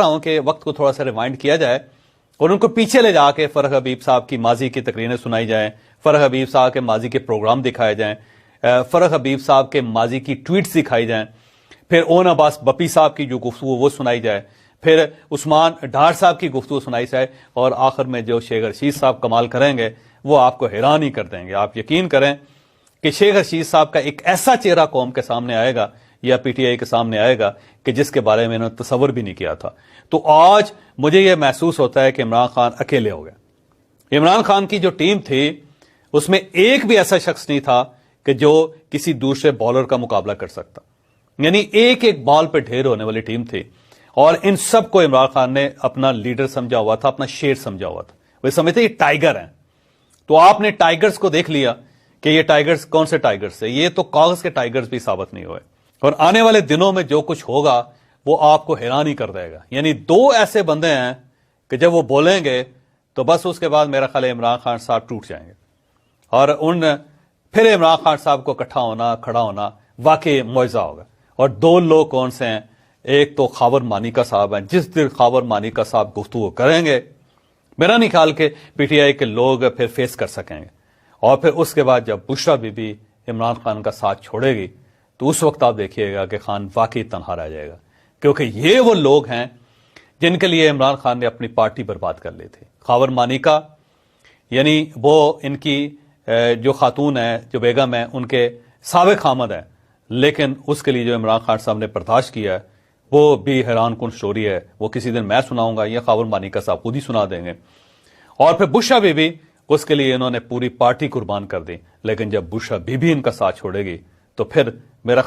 ہوں کہ وقت کو تھوڑا سا ریوائنڈ کیا جائے اور ان کو پیچھے لے جا کے فرح حبیب صاحب کی ماضی کی تقریریں سنائی جائیں، فرح حبیب صاحب کے ماضی کے پروگرام دکھائے جائیں، فرح حبیب صاحب کے ماضی کی ٹویٹس دکھائی جائیں، پھر اون عباس بپی صاحب کی جو گفتگو وہ سنائی جائے، پھر عثمان ڈھار صاحب کی گفتگو سنائی جائے، اور آخر میں جو شیخ رشید صاحب کمال کریں گے وہ آپ کو حیران ہی کر دیں گے۔ آپ یقین کریں کہ شیخ رشید صاحب کا ایک ایسا چہرہ قوم کے سامنے آئے گا یا پی ٹی آئی کے سامنے آئے گا کہ جس کے بارے میں انہوں نے تصور بھی نہیں کیا تھا۔ تو آج مجھے یہ محسوس ہوتا ہے کہ عمران خان اکیلے ہو گئے۔ عمران خان کی جو ٹیم تھی اس میں ایک بھی ایسا شخص نہیں تھا کہ جو کسی دوسرے بالر کا مقابلہ کر سکتا، یعنی ایک ایک بال پہ ڈھیر ہونے والی ٹیم تھی، اور ان سب کو عمران خان نے اپنا لیڈر سمجھا ہوا تھا، اپنا شیر سمجھا ہوا تھا۔ وہ سمجھتے یہ ٹائیگر ہیں، تو آپ نے ٹائیگرز کو دیکھ لیا کہ یہ ٹائیگرز کون سے ٹائیگرز ہیں، یہ تو کاغذ کے ٹائیگرز بھی ثابت نہیں ہوئے، اور آنے والے دنوں میں جو کچھ ہوگا وہ آپ کو حیران ہی کر دے گا۔ یعنی دو ایسے بندے ہیں کہ جب وہ بولیں گے تو بس اس کے بعد میرا خیال ہے عمران خان صاحب ٹوٹ جائیں گے، اور پھر عمران خان صاحب کو اکٹھا ہونا، کھڑا ہونا واقعی معجزہ ہوگا۔ اور دو لوگ کون سے ہیں؟ ایک تو خاور مانیکا صاحب ہیں، جس دن خاور مانیکا صاحب گفتگو کریں گے میرا نہیں خیال کہ پی ٹی آئی کے لوگ پھر فیس کر سکیں گے، اور پھر اس کے بعد جب بشرا بی بی عمران خان کا ساتھ چھوڑے گی تو اس وقت آپ دیکھیے گا کہ خان واقعی تنہا رہ جائے گا، کیونکہ یہ وہ لوگ ہیں جن کے لیے عمران خان نے اپنی پارٹی برباد کر لی تھی۔ خاور مانیکا یعنی وہ ان کی جو خاتون ہے، جو بیگم ہے، ان کے سابق خامد ہیں، لیکن اس کے لیے جو عمران خان صاحب نے برداشت کیا ہے وہ بھی حیران کن سٹوری ہے۔ وہ کسی دن میں سناؤں گا یا خاور مانیکا صاحب خود ہی سنا دیں گے۔ اور پھر بشرا بی بی، اس کے لیے انہوں نے پوری پارٹی قربان کر دی، لیکن جب بشرا بی بی ان کا ساتھ چھوڑے گی تو پھر میرا